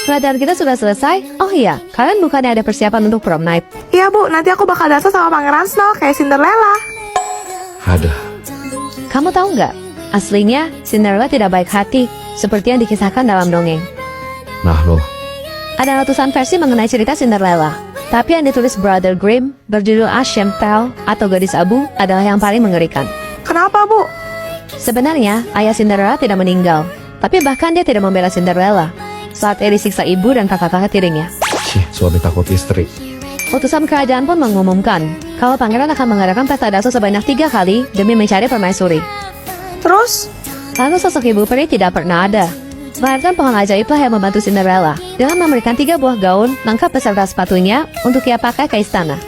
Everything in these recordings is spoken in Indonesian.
Pelajaran kita sudah selesai. Oh iya, kalian bukannya ada persiapan untuk prom night? Iya bu, nanti aku bakal dansa sama Pangeran Snow kayak Cinderella. Ada. Kamu tahu nggak? Aslinya, Cinderella tidak baik hati, seperti yang dikisahkan dalam dongeng. Nah lo, Ada ratusan versi mengenai cerita Cinderella, tapi yang ditulis Brother Grimm berjudul Ashem Tale atau Gadis Abu adalah yang paling mengerikan. Kenapa bu? Sebenarnya, ayah Cinderella tidak meninggal, tapi bahkan dia tidak membela Cinderella saat ia disiksa ibu dan kakak-kakak tirinya. suami takut istri. Utusan kerajaan pun mengumumkan kalau pangeran akan mengadakan pesta dasar sebanyak 3 kali demi mencari permaisuri. Terus? Lalu sosok ibu peri tidak pernah ada. Melainkan pohon ajaiblah yang membantu Cinderella dengan memberikan 3 buah gaun lengkap beserta sepatunya untuk ia pakai ke istana.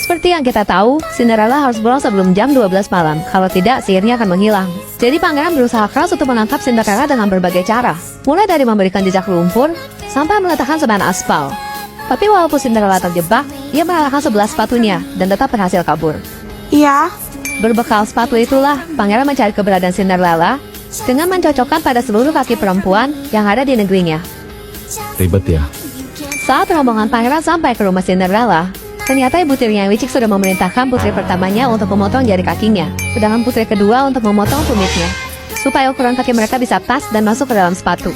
Seperti yang kita tahu, Cinderella harus pulang sebelum jam 12 malam. Kalau tidak, sihirnya akan menghilang. Jadi pangeran berusaha keras untuk menangkap Cinderella dengan berbagai cara. Mulai dari memberikan jejak lumpur, sampai meletakkan sebahan aspal. Tapi walaupun Cinderella terjebak, ia mengalahkan 11 sepatunya dan tetap berhasil kabur. Iya. Berbekal sepatu itulah, pangeran mencari keberadaan Cinderella dengan mencocokkan pada seluruh kaki perempuan yang ada di negerinya. Ribet ya. Saat rombongan pangeran sampai ke rumah Cinderella, ternyata ibu tirinya yang licik sudah memerintahkan putri pertamanya untuk memotong jari kakinya, sedangkan putri kedua untuk memotong tumitnya, supaya ukuran kaki mereka bisa pas dan masuk ke dalam sepatu.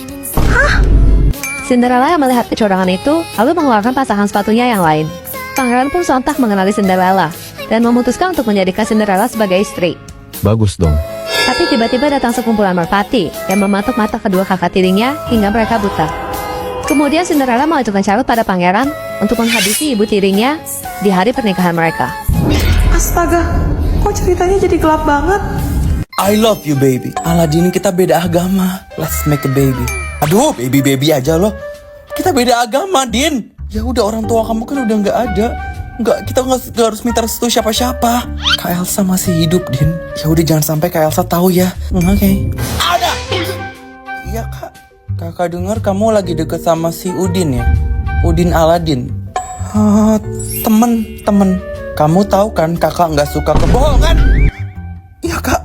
Cinderella yang melihat kecurangan itu, lalu mengeluarkan pasangan sepatunya yang lain. Pangeran pun sontak mengenali Cinderella, dan memutuskan untuk menjadikan Cinderella sebagai istri. Bagus dong. Tapi tiba-tiba datang sekumpulan merpati, yang mematuk mata kedua kakak tirinya hingga mereka buta. Kemudian Cinderella mengajukan syarat pada pangeran untuk menghabisi ibu tirinya di hari pernikahan mereka. Astaga, kok ceritanya jadi gelap banget? I love you baby. Aladin kita beda agama. Let's make a baby. Aduh, baby aja loh. Kita beda agama, Din. Ya udah, orang tua kamu kan udah nggak ada. Kita nggak harus minta restu siapa-siapa. Kak Elsa masih hidup, Din. Ya udah, jangan sampai Kak Elsa tahu ya. Oke. Ada. Iya kak. Kakak dengar kamu lagi deket sama si Udin ya. Udin Aladin. Temen. Kamu tahu kan kakak nggak suka kebohongan. Iya kak.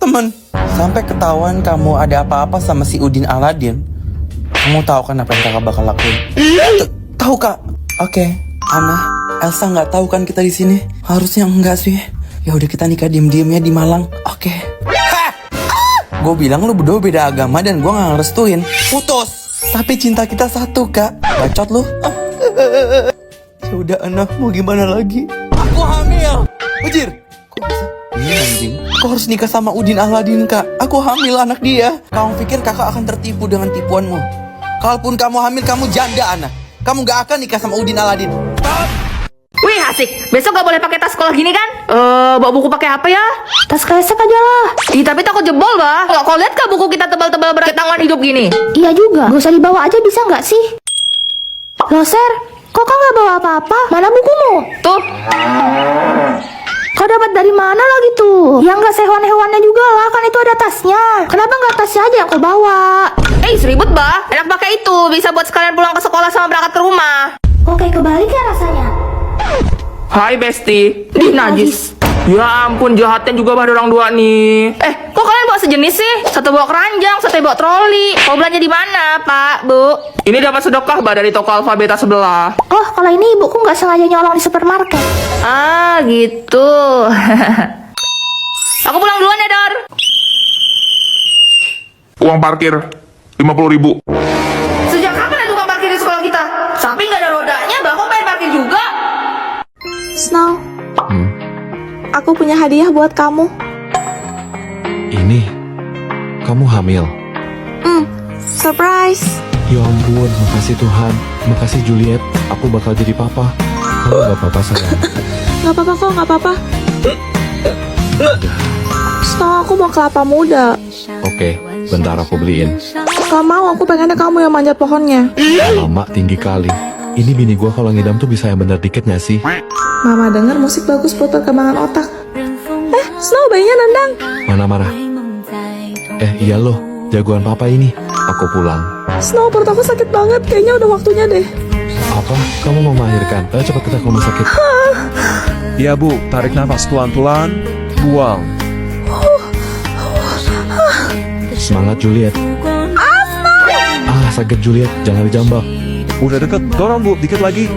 Temen. Sampai ketahuan kamu ada apa-apa sama si Udin Aladin. Kamu tahu kan apa yang kakak bakal lakuin? Tahu kak. Oke. Ana, Elsa nggak tahu kan kita di sini. Harusnya enggak sih. Ya udah, kita nikah diem-diemnya di Malang. Oke. Gue bilang lu berdua beda agama dan gue nggak ngerestuin. Putus. Tapi cinta kita satu kak. Bacot lu. Ya udah Ana, mau gimana lagi? Aku hamil. Ujir. Kok bisa? Iya anjing. Kau harus nikah sama Udin Aladin kak. Aku hamil anak dia. Kamu pikir kakak akan tertipu dengan tipuanmu? Kalaupun kamu hamil, kamu janda Ana. Kamu gak akan nikah sama Udin Aladin. Wih asik, besok gak boleh pakai tas sekolah gini kan? Bawa buku pakai apa ya? Tas kresek aja lah. Ih tapi takut jebol bah. Kau lihat kah buku kita tebal-tebal bertangan hidup gini? Iya juga, gak usah dibawa aja bisa nggak sih? Loh Ser, kok kau nggak bawa apa-apa? Mana bukumu? Tuh. Kau dapat dari mana lagi tuh? Yang nggak sehewan-hewannya juga lah, kan itu ada tasnya. Kenapa nggak tasnya aja yang kau bawa? Ribet bah. Enak pakai itu, bisa buat sekalian pulang ke sekolah sama berangkat ke rumah. Kok kayak kebalik ya rasanya? Hai Besti. Najis. Ya ampun, jahatnya juga bah orang dua nih. Kok kalian bawa sejenis sih? Satu bawa keranjang, satu bawa troli. Mau belanja di mana, Pak, Bu? Ini dapat sedekah bah dari toko Alfabeta sebelah. Oh, kalau ini ibuku nggak sengaja nyolong di supermarket. Ah, gitu. Aku pulang duluan ya, Dor. Uang parkir 50.000. Sejak kapan ada tukang parkir di sekolah kita? Samping nggak ada rodanya, bah kok pengen parkir juga? Snow, aku punya hadiah buat kamu. Ini, kamu hamil. Surprise. Ya ampun, makasih Tuhan. Makasih Juliet, aku bakal jadi papa. Kamu gak apa-apa sayang. Gak apa-apa kok, gak apa-apa. Snow, aku mau kelapa muda. Oke, bentar aku beliin. Gak mau, aku pengennya kamu yang manjat pohonnya. Lama tinggi kali. Ini bini gua kalau ngidam tuh bisa yang bener dikit gak sih? Mama denger musik bagus buat perkembangan otak. Snow, bayinya nendang. Mana? Iya loh, jagoan papa ini. Aku pulang. Snow, perut aku sakit banget. Kayaknya udah waktunya deh. Apa? Kamu mau melahirkan? Ayo cepat kita ke rumah sakit. Iya bu, tarik nafas pelan-pelan, buang. Semangat Juliet. sakit Juliet, jangan dijambak. Udah deket, dorong Bu, dikit lagi.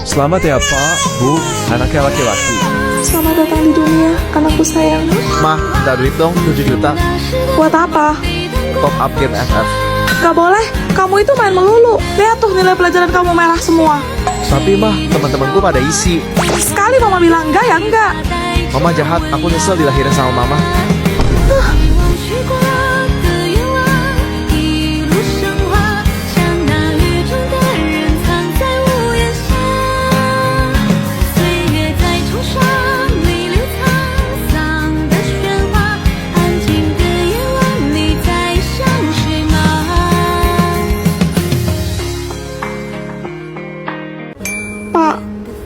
Selamat ya Pak, Bu, anaknya laki-laki. Selamat datang di dunia, anakku sayang. Mah, minta duit dong 7 juta. Buat apa? Top up game FF. Gak boleh, kamu itu main melulu. Lihat tuh nilai pelajaran kamu merah semua. Tapi mah, teman-temanku pada isi. Sekali mama bilang enggak ya enggak. Mama jahat, aku nyesel dilahirin sama mama. Pak,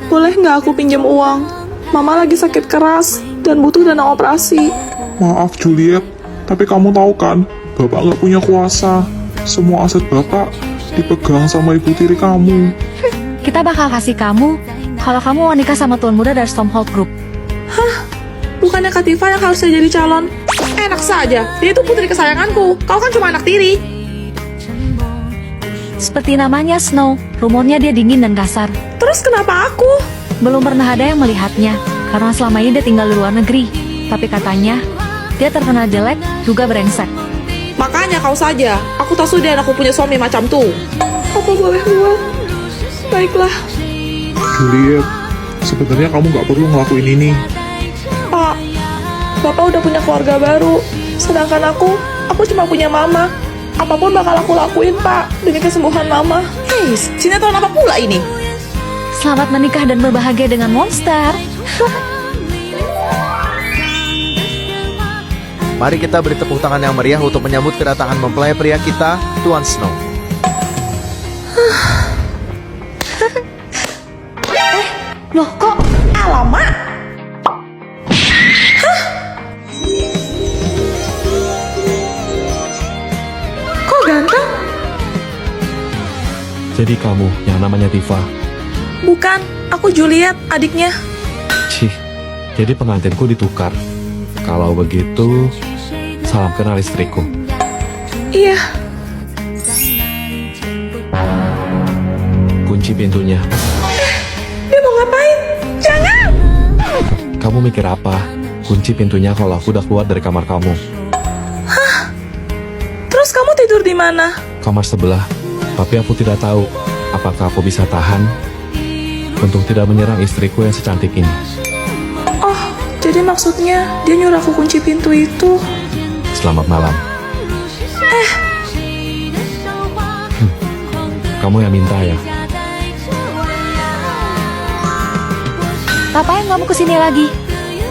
boleh nggak aku pinjam uang? Mama lagi sakit keras dan butuh dana operasi. Maaf Juliet, tapi kamu tahu kan, Bapak nggak punya kuasa. Semua aset Bapak dipegang sama ibu tiri kamu. Kita bakal kasih kamu kalau kamu mau nikah sama tuan muda dari Stormhold Group. Bukannya Kak Tifa yang harusnya jadi calon? Enak saja, dia itu putri kesayanganku. Kau kan cuma anak tiri. Seperti namanya Snow, rumornya dia dingin dan kasar. Terus kenapa aku? Belum pernah ada yang melihatnya, karena selama ini dia tinggal di luar negeri. Tapi katanya, dia terkenal jelek, juga brengsek. Makanya kau saja, aku tak sudi anakku punya suami macam tuh. Apa boleh buat? Baiklah. Juliet, sebenarnya kamu nggak perlu ngelakuin ini. Pak, Bapak udah punya keluarga baru. Sedangkan aku cuma punya mama. Apapun bakal aku lakuin, Pak, demi kesembuhan mama. Hei, sinetron apa pula ini? Selamat menikah dan berbahagia dengan monster. Mari kita beri tepuk tangan yang meriah untuk menyambut kedatangan mempelai pria kita, Tuan Snow. Loh, kok? Alamak! Kok ganteng? Jadi kamu yang namanya Tifa. Bukan, aku Juliet, adiknya. Cih, jadi pengantinku ditukar. Kalau begitu, salam kenal istriku. Iya, Kunci pintunya. dia mau ngapain? Jangan! Kamu mikir apa? Kunci pintunya kalau aku udah keluar dari kamar kamu. Terus kamu tidur di mana? Kamar sebelah. Tapi aku tidak tahu apakah aku bisa tahan untuk tidak menyerang istriku yang secantik ini. Oh, jadi maksudnya dia nyuruh aku kunci pintu itu. Selamat malam. Kamu yang minta ya? Ngapain kamu kesini lagi?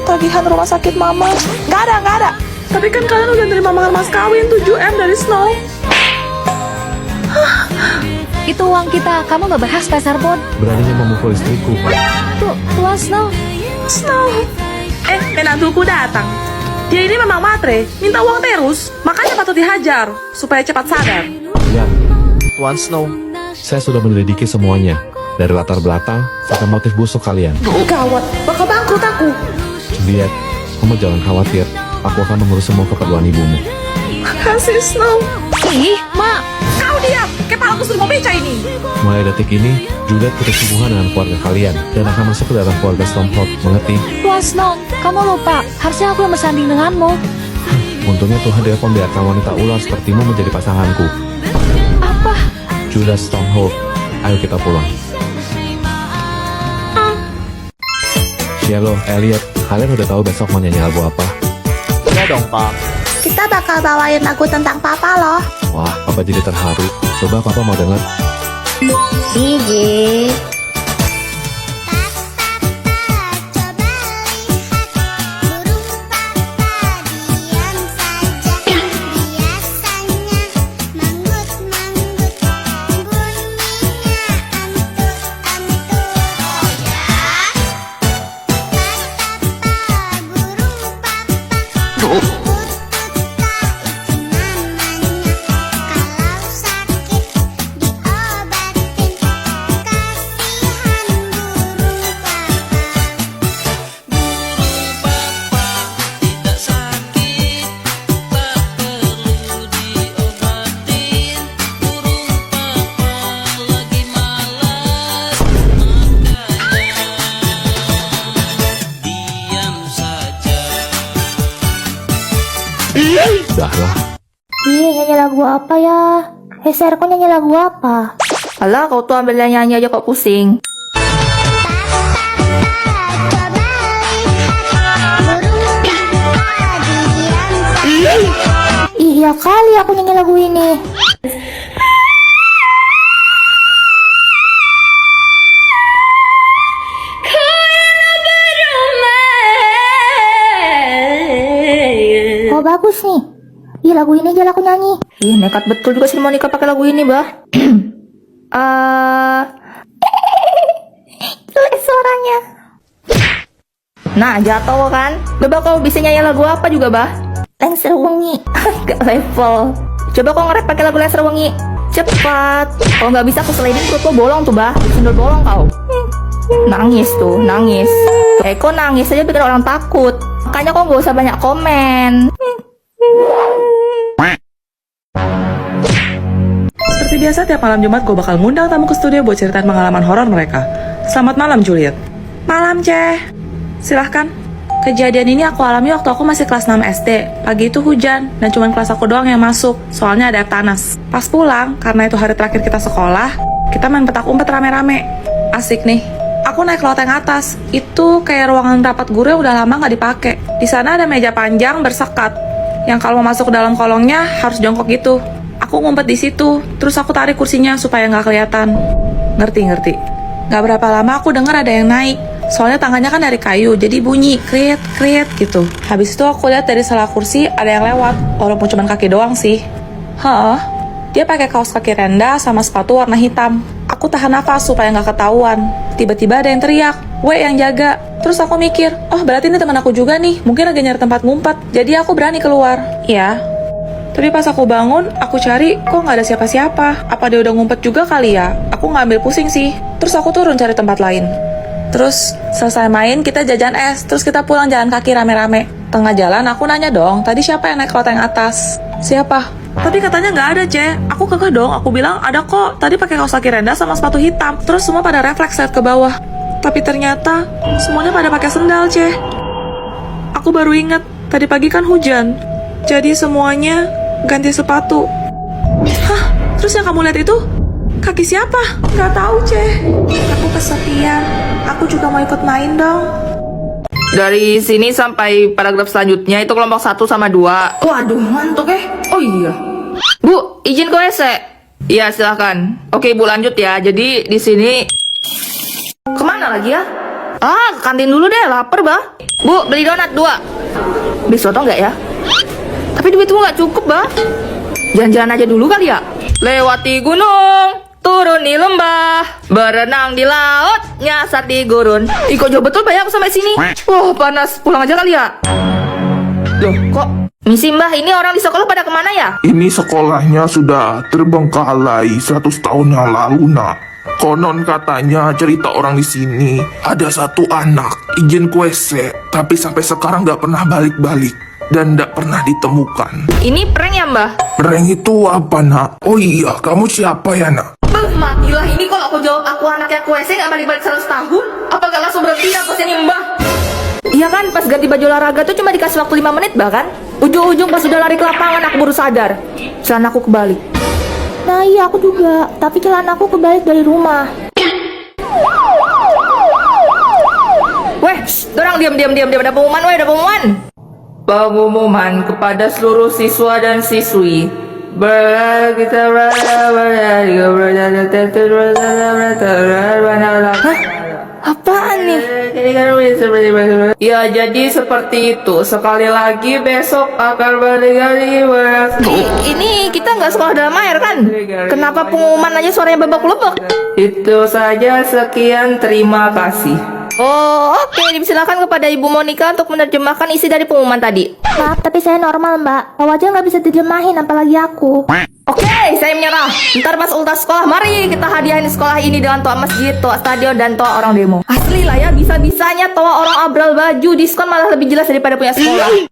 Tagihan rumah sakit mama. Nggak ada. Tapi kan kalian udah nerima mahar mas kawin 7M dari Snow. Itu uang kita, kamu gak berhak spesial pun. Beraninya memukul istriku. Tuan Snow, Snow. Menantuku datang. Dia ini memang matre, minta uang terus. Makanya patut dihajar, supaya cepat sadar. Ya, Tuan Snow, saya sudah menyelidiki semuanya. Dari latar belakang sampai motif busuk kalian. Gawat, bakal bangkrut aku. Juliet, kamu jangan khawatir. Aku akan mengurus semua keperluan ibumu. Makasih, Snow. ih, Mak. Kau diam, kepalaku sudah mau beca ini. Mulai detik ini, Juliet putus hubungan dengan keluarga kalian dan akan masuk ke dalam keluarga Stormhold, mengerti? Tuan Snow, kamu lupa, harusnya aku yang bersanding denganmu. Untungnya Tuhan tidak membiarkan wanita ular sepertimu menjadi pasanganku. Apa? Juliet Stormhold, ayo kita pulang. Cielo, Elliot, kalian udah tahu besok mau nyanyi lagu apa? iya dong Pak. Kita bakal bawain lagu tentang papa loh. Wah, Papa jadi terharu. Coba Papa mau denger. DJ. Kalau sakit diobatin, kasih Dahlah. Ih, nyanyi lagu apa ya? Serko nyanyi lagu apa? Alah, kau tuh ambil nyanyi aja kok pusing. Ih, ya kali aku nyanyi lagu ini. Oh, bagus nih. Ih, lagu ini aja aku nyanyi. Ih, nekat betul juga si Monica pakai lagu ini, bah. Jelek suaranya. Nah, jatuh kan? Coba kau bisa nyanyi lagu apa juga, bah? Lengser Wengi. Gak level. Coba kau nge-rap pakai lagu Lengser Wengi. Cepat. Kalau nggak bisa aku selainin perut kau bolong tuh, bah. Sendal bolong kau. Nangis tuh, nangis. Kok nangis aja bikin orang takut. Makanya kau nggak usah banyak komen. Seperti biasa tiap malam Jumat gue bakal ngundang tamu ke studio buat ceritain pengalaman horor mereka. Selamat malam Juliet. Malam Ceh. Silahkan. Kejadian ini aku alami waktu aku masih kelas 6 SD. Pagi itu hujan, dan cuma kelas aku doang yang masuk, soalnya ada air panas. Pas pulang, karena itu hari terakhir kita sekolah, kita main petak umpet rame-rame. Asik nih. Aku naik loteng atas. Itu kayak ruangan rapat guru yang udah lama nggak dipakai. Di sana ada meja panjang bersekat, yang kalau mau masuk ke dalam kolongnya harus jongkok gitu. Aku ngumpet di situ, terus aku tarik kursinya supaya nggak kelihatan. Ngerti. Nggak berapa lama aku dengar ada yang naik. Soalnya tangannya kan dari kayu, jadi bunyi kriet gitu. Habis itu aku lihat dari salah kursi ada yang lewat, walaupun cuma kaki doang sih. Dia pakai kaos kaki rendah sama sepatu warna hitam. Aku tahan nafas supaya nggak ketahuan. Tiba-tiba ada yang teriak, "Weh, yang jaga." Terus aku mikir, oh berarti ini teman aku juga nih, mungkin lagi nyari tempat ngumpet. Jadi aku berani keluar. Iya. Tapi pas aku bangun, aku cari, kok nggak ada siapa-siapa. Apa dia udah ngumpet juga kali ya? Aku nggak ambil pusing sih. Terus aku turun cari tempat lain. Terus selesai main, kita jajan es. Terus kita pulang jalan kaki rame-rame. Tengah jalan aku nanya dong, tadi siapa yang naik loteng atas? Siapa? Tapi katanya nggak ada, Ce. Aku kekeh dong, aku bilang ada kok. Tadi pakai kaos kaki rendah sama sepatu hitam. Terus semua pada refleks lihat ke bawah. Tapi ternyata semuanya pada pakai sendal, Ce. Aku baru ingat, tadi pagi kan hujan. Jadi semuanya ganti sepatu. Hah? Terus yang kamu lihat itu? Kaki siapa? Nggak tahu, Ce. Aku kesepian. Aku juga mau ikut main dong. Dari sini sampai paragraf selanjutnya itu kelompok 1 sama 2. Waduh, ngantuk Oh iya. Bu, izin ke WC. Iya, silakan. Oke, Bu, lanjut ya. Jadi di sini kemana lagi ya? Ke kantin dulu deh, lapar, bah. Bu, beli donat 2. Beli soto nggak ya? Tapi duitmu nggak cukup, bah. Jalan-jalan aja dulu kali ya. Lewati gunung, turun di lembah, berenang di laut, nyasar di gurun. Ih, kok jauh betul bayang aku sampai sini. Wah, panas. Pulang aja kali ya. Loh, kok misi mbah, ini orang di sekolah pada kemana ya? Ini sekolahnya sudah terbengkalai 100 tahun yang lalu, nak. Konon katanya cerita orang di sini ada satu anak izin ke WC, tapi sampai sekarang nggak pernah balik-balik dan nggak pernah ditemukan. Ini prank ya, mbah? Prank itu apa, nak? Oh iya, kamu siapa ya, nak? Matilah ini kalau aku jawab aku anaknya ke WC nggak balik-balik 100 tahun. Apa nggak langsung berhenti aku sini, mbah? Iya kan, pas ganti baju olahraga tuh cuma dikasih waktu 5 menit bahkan. Ujung-ujung pas udah lari ke lapangan aku baru sadar celana aku kebalik. Nah iya aku juga, tapi celana aku kebalik dari rumah. Weh, dorang diam, ada pengumuman, ada pengumuman. Pengumuman kepada seluruh siswa dan siswi. Apaan nih? Ya jadi seperti itu. Sekali lagi besok akan Ini kita nggak sekolah dalam air kan? Kenapa pengumuman aja suaranya babak-belubuk? Itu saja, sekian, terima kasih. Oh, oke. Dipersilakan kepada Ibu Monica untuk menerjemahkan isi dari pengumuman tadi. Maaf, tapi saya normal, Mbak. Kau aja nggak bisa terjemahin, apalagi aku. Oke, saya menyerah. Ntar pas ultas sekolah, mari kita hadiahin sekolah ini dengan toa masjid, toa stadion, dan toa orang demo. Asli lah ya, bisa-bisanya toa orang abral baju diskon malah lebih jelas daripada punya sekolah.